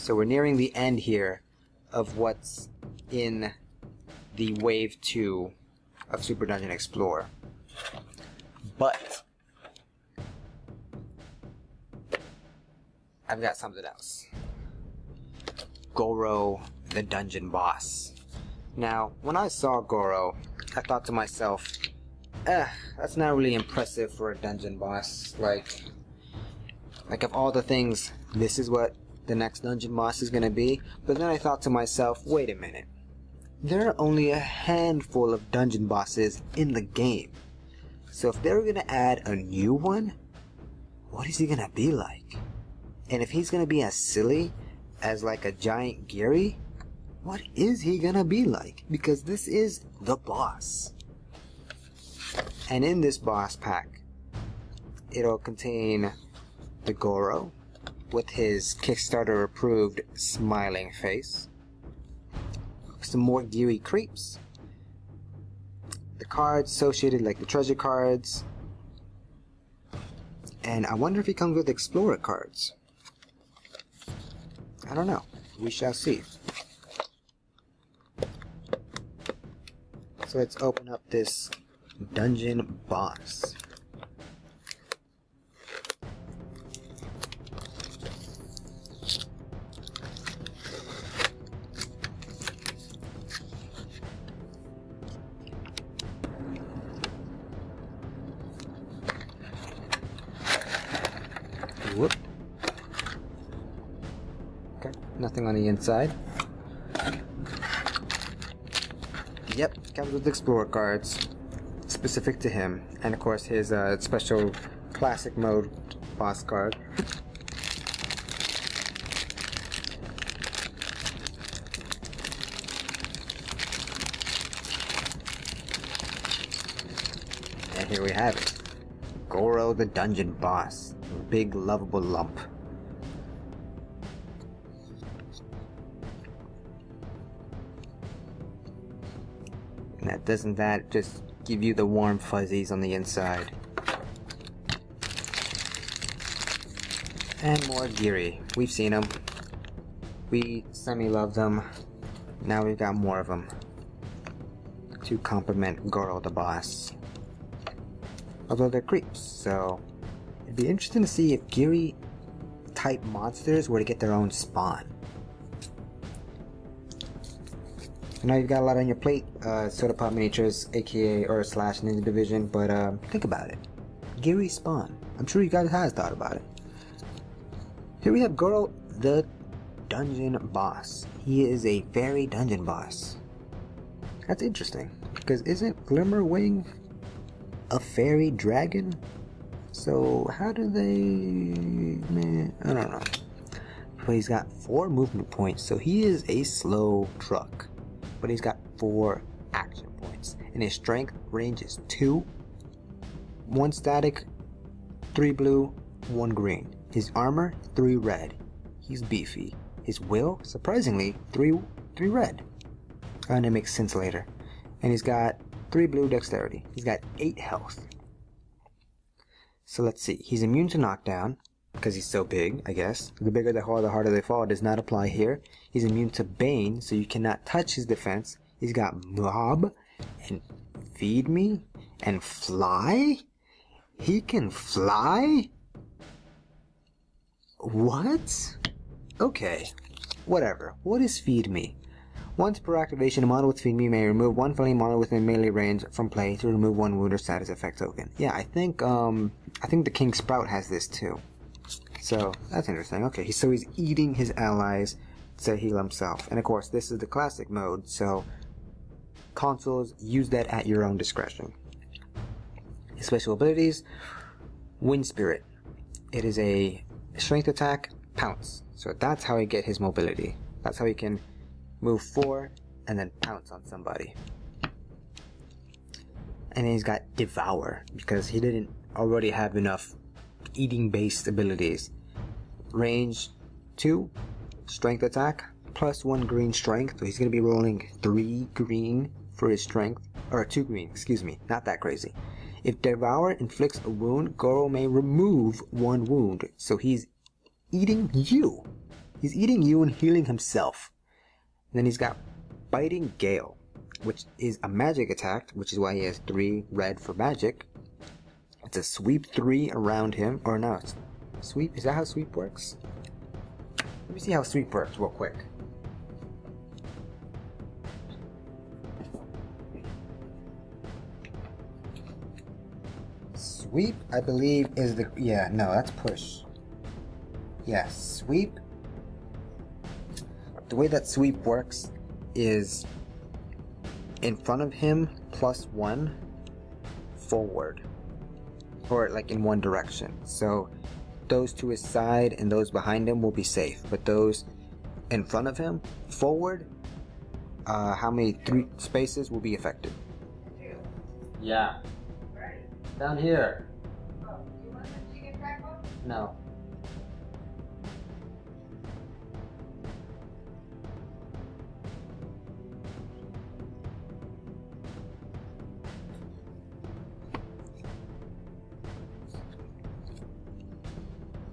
So we're nearing the end here of what's in the Wave 2 of Super Dungeon Explorer. But I've got something else. Goro, the dungeon boss. Now, when I saw Goro, I thought to myself, that's not really impressive for a dungeon boss. Like of all the things, this is what the next dungeon boss is gonna be. But then I thought to myself, wait a minute. There are only a handful of dungeon bosses in the game. So if they're gonna add a new one, what is he gonna be like? And if he's gonna be as silly as like a giant Geary, what is he gonna be like? Because this is the boss. And in this boss pack, it'll contain the Goro with his Kickstarter approved smiling face, some more Geary creeps, the cards associated like the treasure cards, and I wonder if he comes with Explorer cards. I don't know. We shall see. So let's open up this dungeon boss. Whoop. Okay, nothing on the inside. Yep, comes with Explorer cards, specific to him, and of course his special classic mode boss card. And here we have it. Goro the dungeon boss. Big lovable lump. Now doesn't that just give you the warm fuzzies on the inside? And more Geary. We've seen them. We semi-love them. Now we've got more of them to complement Goro the boss. Although they're creeps, so it'd be interesting to see if Geary type monsters were to get their own spawn. I know you've got a lot on your plate, Soda Pop Miniatures, aka or slash Ninja Division, but think about it. Geary spawn. I'm sure you guys have thought about it. Here we have Goro the dungeon boss. He is a fairy dungeon boss. That's interesting, because isn't Glimmerwing a fairy dragon? So how do they... I don't know. But he's got 4 movement points, so he is a slow truck. But he's got 4 action points. And his strength range is 2. 1 static, 3 blue, 1 green. His armor, 3 red. He's beefy. His will, surprisingly, 3 red. And it makes sense later. And he's got 3 blue dexterity. He's got 8 health. So let's see. He's immune to knockdown, because he's so big, I guess. The bigger they fall, the harder they fall. Does not apply here. He's immune to Bane, so you cannot touch his defense. He's got Mob, and Feed Me, and Fly? He can fly? What? Okay. Whatever. What is Feed Me? Once per activation, a model with Feed Me may remove 1 friendly model within melee range from play to remove 1 wound or status effect token. Yeah, I think the King Sprout has this too. So, that's interesting. Okay, so he's eating his allies to heal himself. And of course, this is the classic mode, so consoles, use that at your own discretion. His special abilities, Wind Spirit. It is a strength attack, pounce. So that's how he get his mobility. That's how he can move 4 and then pounce on somebody. And then he's got Devour, because he didn't already have enough eating based abilities. Range 2, strength attack, plus 1 green strength, so he's going to be rolling 3 green for his strength, or 2 green, excuse me, not that crazy. If Devour inflicts a wound, Goro may remove 1 wound, so he's eating you. He's eating you and healing himself. And then he's got Biting Gale, which is a magic attack, which is why he has 3 red for magic. It's a sweep 3 around him, or no, it's sweep, is that how sweep works? Let me see how sweep works real quick. Sweep, I believe, is the, yeah, no, that's push. Yeah, sweep. The way that sweep works is in front of him +1 forward, or like in one direction. So those to his side and those behind him will be safe, but those in front of him forward, how many 3 spaces will be affected? Yeah. Down here. Oh, you want some chicken tacos? No.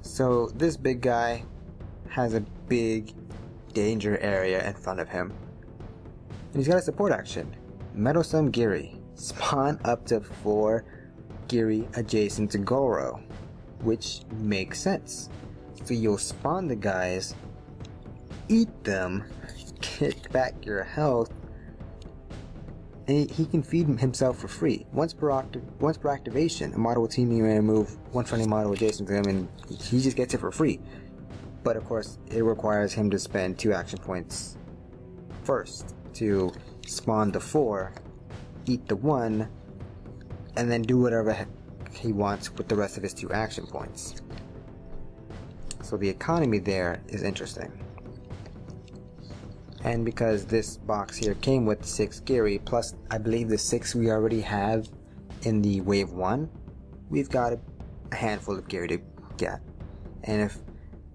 So this big guy has a big danger area in front of him. And he's got a support action. Meddlesome Giri. Spawn up to 4 Giri adjacent to Goro, which makes sense. So you'll spawn the guys, eat them, get back your health, and he can feed himself for free. Once per activation, a model will team you and move one friendly model adjacent to him, and he just gets it for free. But of course, it requires him to spend 2 action points first to spawn the 4, eat the 1, and then do whatever he wants with the rest of his 2 action points. So the economy there is interesting. And because this box here came with 6 Giri, plus I believe the 6 we already have in the wave 1, we've got a handful of Giri to get. And if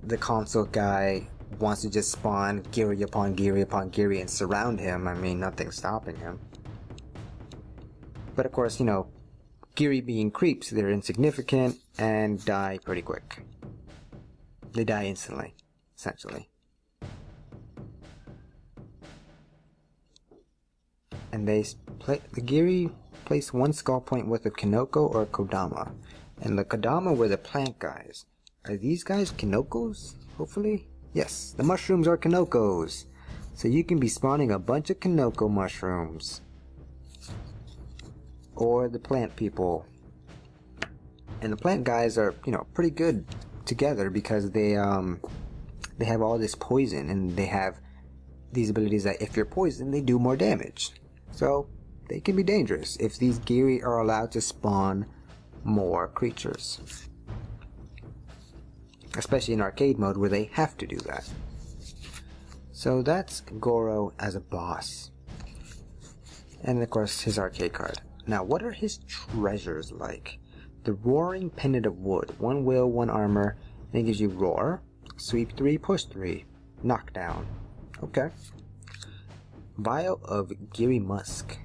the console guy wants to just spawn Giri upon Giri upon Giri and surround him, I mean, nothing's stopping him. But of course, you know, Giri being creeps, they're insignificant and die pretty quick. They die instantly, essentially. And the Giri place 1 skull point worth of Kinoko or Kodama. And the Kodama were the plant guys. Are these guys Kinokos? Hopefully? Yes, the mushrooms are Kinokos. So you can be spawning a bunch of Kinoko mushrooms. Or the plant people. And the plant guys are, you know, pretty good together because they have all this poison, and they have these abilities that if you're poisoned, they do more damage. So they can be dangerous if these Giri are allowed to spawn more creatures. Especially in arcade mode where they have to do that. So that's Goro as a boss. And of course his arcade card. Now what are his treasures like? The Roaring Pendant of Wood. 1 will, 1 armor. And it gives you Roar, Sweep 3, Push 3, Knockdown. Okay. Vial of Giri Musk.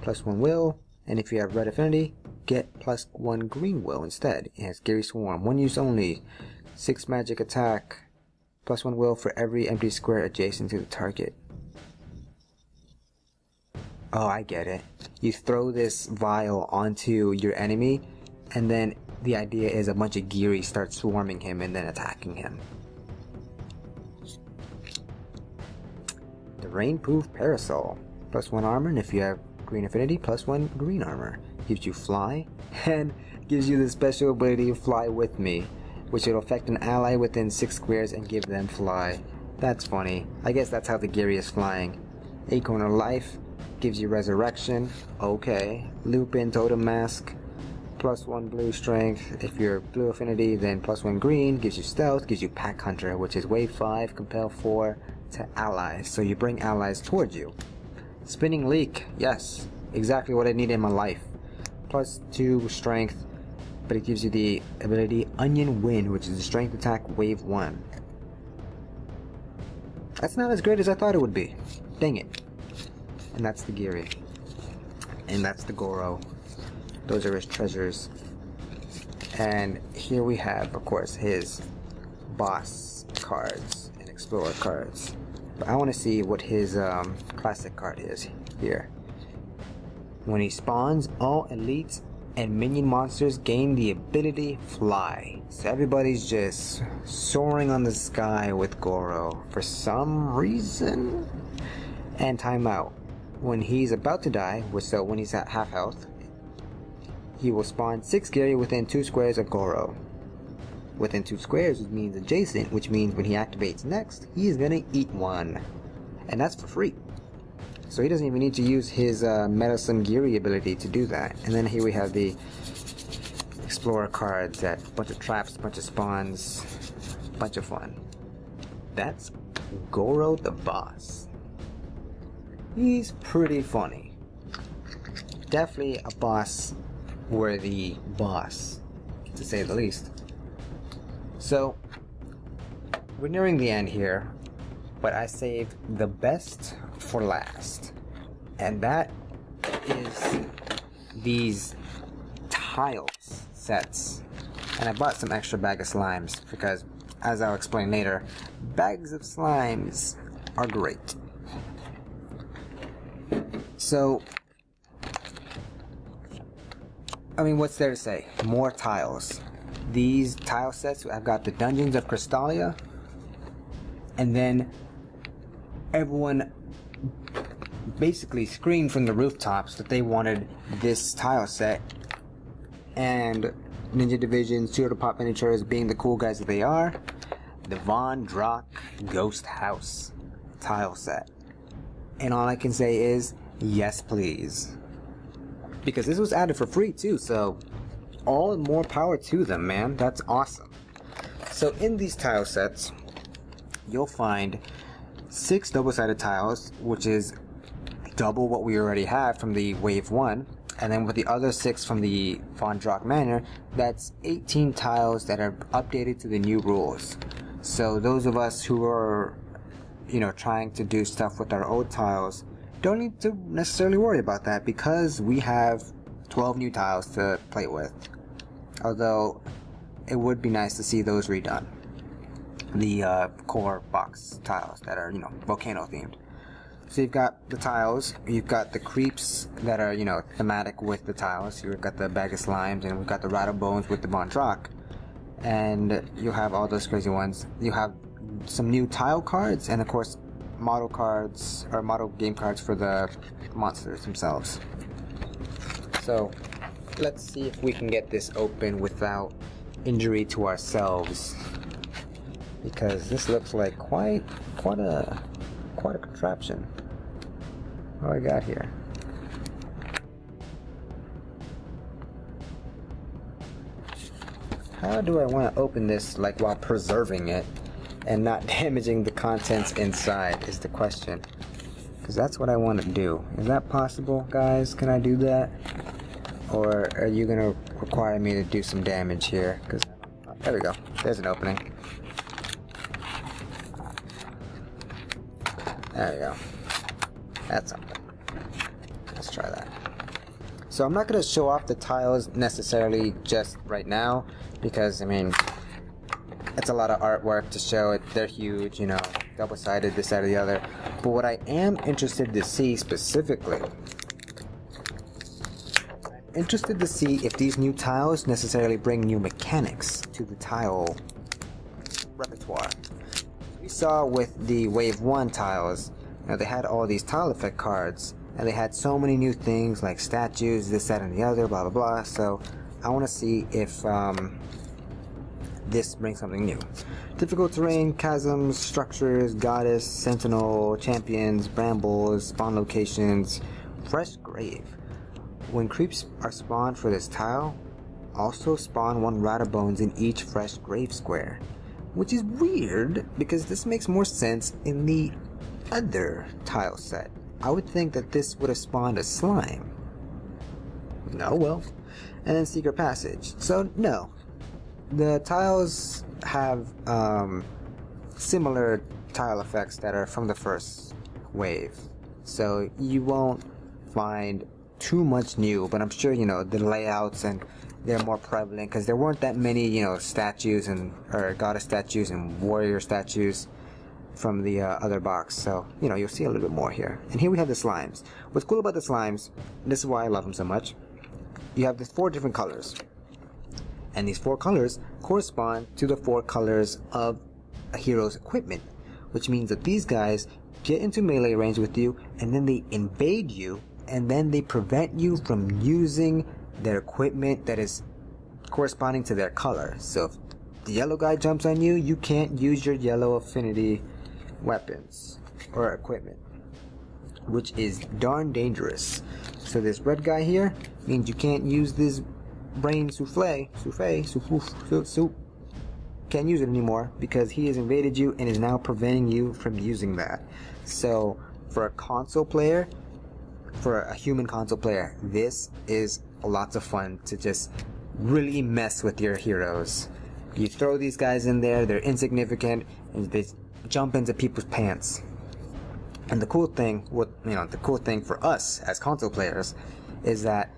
+1 will, and if you have red affinity, get +1 green will instead. It has Giri Swarm, 1 use only, 6 magic attack, +1 will for every empty square adjacent to the target. Oh, I get it. You throw this vial onto your enemy, and then the idea is a bunch of Giri start swarming him and then attacking him. The Rainproof Parasol. +1 armor, and if you have green affinity, +1 green armor. Gives you fly, and gives you the special ability Fly With Me, which will affect an ally within 6 squares and give them fly. That's funny. I guess that's how the Giri is flying. Acorn of Life gives you resurrection. Okay. Lupin Totem Mask. +1 blue strength. If you're blue affinity, then +1 green. Gives you stealth. Gives you Pack Hunter, which is wave 5, compel 4 to allies. So you bring allies towards you. Spinning Leak. Yes. Exactly what I need in my life. +2 strength. But it gives you the ability Onion Wind, which is a strength attack wave 1. That's not as great as I thought it would be. Dang it. And that's the Giri. And that's the Goro. Those are his treasures. And here we have, of course, his boss cards and explorer cards. But I want to see what his classic card is here. When he spawns, all elites and minion monsters gain the ability Fly. So everybody's just soaring on the sky with Goro for some reason. And timeout. When he's about to die, so when he's at half health, he will spawn 6 Gary within 2 squares of Goro. Within 2 squares, which means adjacent, which means when he activates next, he is gonna eat one. And that's for free. So he doesn't even need to use his Meddlesome Giri ability to do that. And then here we have the Explorer cards, that bunch of traps, bunch of spawns, bunch of fun. That's Goro the boss. He's pretty funny. Definitely a boss worthy boss, to say the least. So, we're nearing the end here, but I saved the best for last. And that is these tiles sets. And I bought some extra bag of slimes because, as I'll explain later, bags of slimes are great. So, I mean, what's there to say? More tiles. These tile sets, I've got the Dungeons of Crystallia, and then everyone basically screamed from the rooftops that they wanted this tile set, and Ninja Division, Pseudo Pop Miniatures, being the cool guys that they are, the Von Drock Ghost House tile set. And all I can say is, yes please. Because this was added for free too, so all more power to them, man. That's awesome. So in these tile sets, you'll find 6 double-sided tiles, which is double what we already have from the Wave 1. And then with the other 6 from the Von Drock Manor, that's 18 tiles that are updated to the new rules. So those of us who are, trying to do stuff with our old tiles don't need to necessarily worry about that, because we have 12 new tiles to play with. Although it would be nice to see those redone. The core box tiles that are, volcano themed. So you've got the tiles, you've got the creeps that are, thematic with the tiles. You've got the bag of slimes, and we've got the Rattlebones with the Von Drock. And you have all those crazy ones. You have some new tile cards, and of course model cards, or model game cards for the monsters themselves. So let's see if we can get this open without injury to ourselves, because this looks like quite a contraption. What do I got here? How do I want to open this while preserving it and not damaging the contents inside is the question. Because that's what I want to do. Is that possible, guys? Can I do that? Or are you going to require me to do some damage here? Because there we go. There's an opening. There we go. That's something. Let's try that. So I'm not going to show off the tiles necessarily just right now, because, I mean, it's a lot of artwork to show it. They're huge, double-sided, this, that, or the other. But what I am interested to see specifically, if these new tiles necessarily bring new mechanics to the tile repertoire. We saw with the Wave 1 tiles, they had all these tile effect cards, and they had so many new things like statues, this, that, and the other, blah, blah, blah. So I want to see if this brings something new. Difficult terrain, chasms, structures, goddess, sentinel, champions, brambles, spawn locations, fresh grave. When creeps are spawned for this tile, also spawn 1 Rattlebones in each fresh grave square. Which is weird, because this makes more sense in the other tile set. I would think that this would have spawned a slime. No, well. And then Secret Passage. So, no. The tiles have similar tile effects that are from the first wave. So you won't find too much new, but I'm sure, the layouts and they're more prevalent because there weren't that many, you know, statues or goddess statues and warrior statues from the other box. So, you know, you'll see a little bit more here. And here we have the slimes. What's cool about the slimes, this is why I love them so much, you have the 4 different colors. And these 4 colors correspond to the 4 colors of a hero's equipment, which means that these guys get into melee range with you, and then they invade you, and then they prevent you from using their equipment that is corresponding to their color. So if the yellow guy jumps on you, you can't use your yellow affinity weapons or equipment, which is darn dangerous. So this red guy here means you can't use this brain souffle, can't use it anymore because he has invaded you and is now preventing you from using that. So for a console player, for a human console player, this is lots of fun to just really mess with your heroes. You throw these guys in there, they're insignificant, and they jump into people's pants. And the cool thing, the cool thing for us as console players is that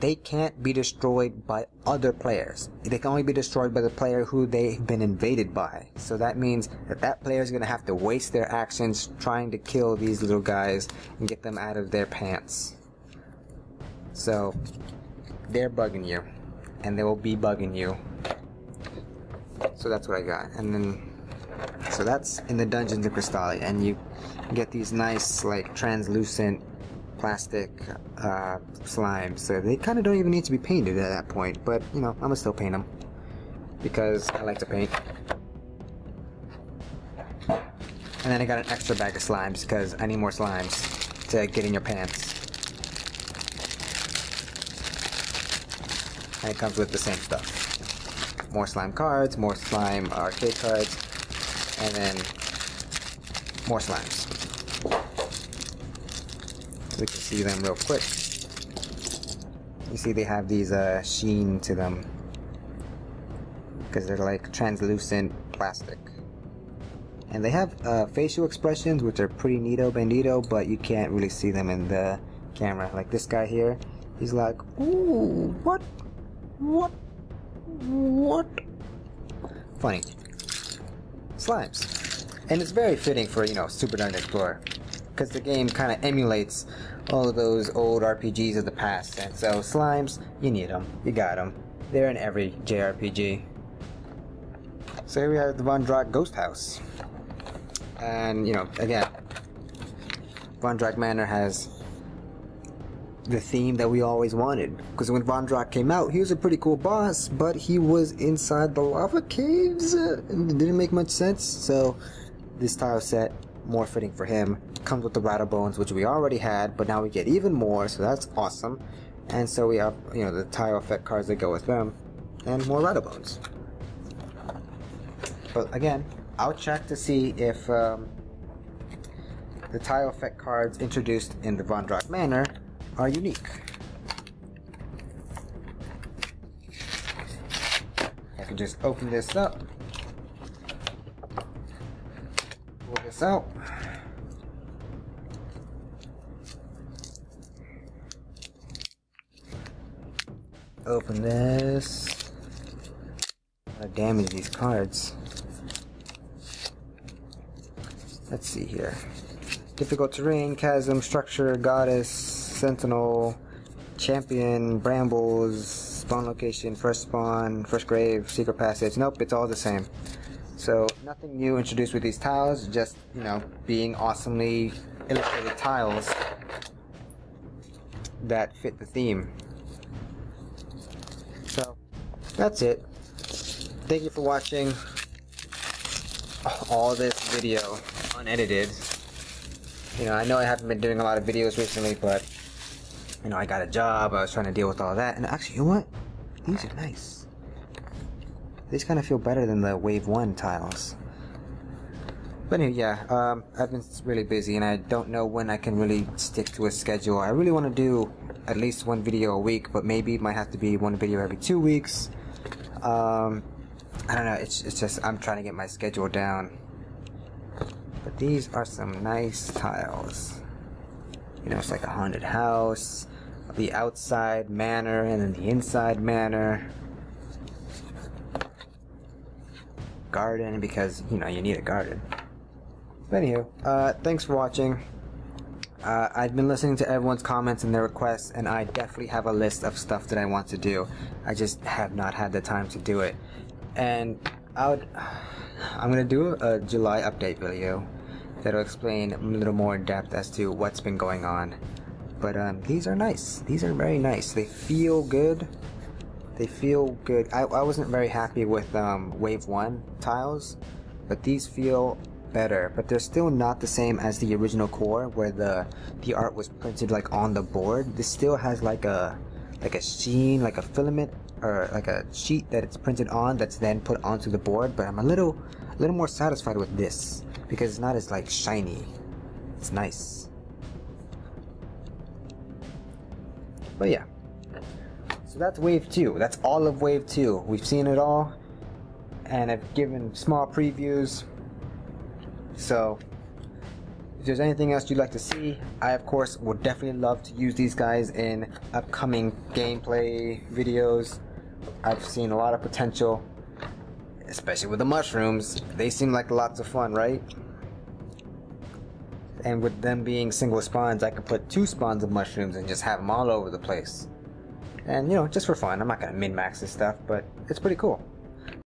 they can't be destroyed by other players. They can only be destroyed by the player who they've been invaded by. So that means that that player is going to have to waste their actions trying to kill these little guys and get them out of their pants. So they're bugging you, and they will be bugging you. So that's what I got. And then, so that's in the Dungeons of Crystallia, and you get these nice, like, translucent plastic slimes. So they kind of don't even need to be painted at that point, but you know, I'm gonna still paint them because I like to paint. And then I got an extra bag of slimes because I need more slimes to get in your pants. And it comes with the same stuff. More slime cards, more slime arcade cards, and then more slimes. We can see them real quick. You see they have these sheen to them because they're like translucent plastic. And they have facial expressions which are pretty neato bandito, but you can't really see them in the camera. Like this guy here, he's like, ooh, what? Funny. Slimes. And it's very fitting for, you know, Super Dungeon Explorer, because the game kind of emulates all of those old RPGs of the past. And so slimes, you need them. You got them. They're in every JRPG. So here we have the Von Drack Ghost House. And, you know, again, Von Drack Manor has the theme that we always wanted. Because when Von Drack came out, he was a pretty cool boss, but he was inside the lava caves. And it didn't make much sense. So this tile set, more fitting for him, comes with the Rattlebones, which we already had, but now we get even more, so that's awesome. And so we have, you know, the tile effect cards that go with them, and more Rattlebones. But again, I'll check to see if the tile effect cards introduced in the Von Drack Manor are unique. I can just open this up, pull this out. Open this. Gotta damage these cards. Let's see here. Difficult terrain, chasm, structure, goddess, sentinel, champion, brambles, spawn location, first spawn, first grave, secret passage. Nope, it's all the same. So nothing new introduced with these tiles, just, you know, being awesomely illustrated tiles that fit the theme. So that's it. Thank you for watching all this video unedited. You know, I know I haven't been doing a lot of videos recently, but you know, I got a job, I was trying to deal with all that, and actually, you know what? These are nice. These kind of feel better than the Wave 1 tiles. But anyway, yeah, I've been really busy and I don't know when I can really stick to a schedule. I really want to do at least one video a week, but maybe it might have to be one video every 2 weeks. I don't know, it's just, I'm trying to get my schedule down. But these are some nice tiles. You know, it's like a haunted house, the outside manor and then the inside manor. Garden, because, you know, you need a garden. But anywho, thanks for watching. I've been listening to everyone's comments and their requests, and I definitely have a list of stuff that I want to do. I just have not had the time to do it. And I'm gonna do a July update video that'll explain a little more in depth as to what's been going on. But these are nice. These are very nice. They feel good. They feel good. I wasn't very happy with Wave 1 tiles, but these feel better. But they're still not the same as the original core, where the art was printed like on the board. This still has like a sheen, like a filament, or like a sheet that it's printed on that's then put onto the board. But I'm a little more satisfied with this because it's not as like shiny. It's nice. But yeah. So that's Wave 2. That's all of Wave 2. We've seen it all, and I've given small previews. So if there's anything else you'd like to see, I of course would definitely love to use these guys in upcoming gameplay videos. I've seen a lot of potential, especially with the mushrooms. They seem like lots of fun, right? And with them being single spawns, I could put 2 spawns of mushrooms and just have them all over the place. And, you know, just for fun. I'm not gonna min-max this stuff, but it's pretty cool.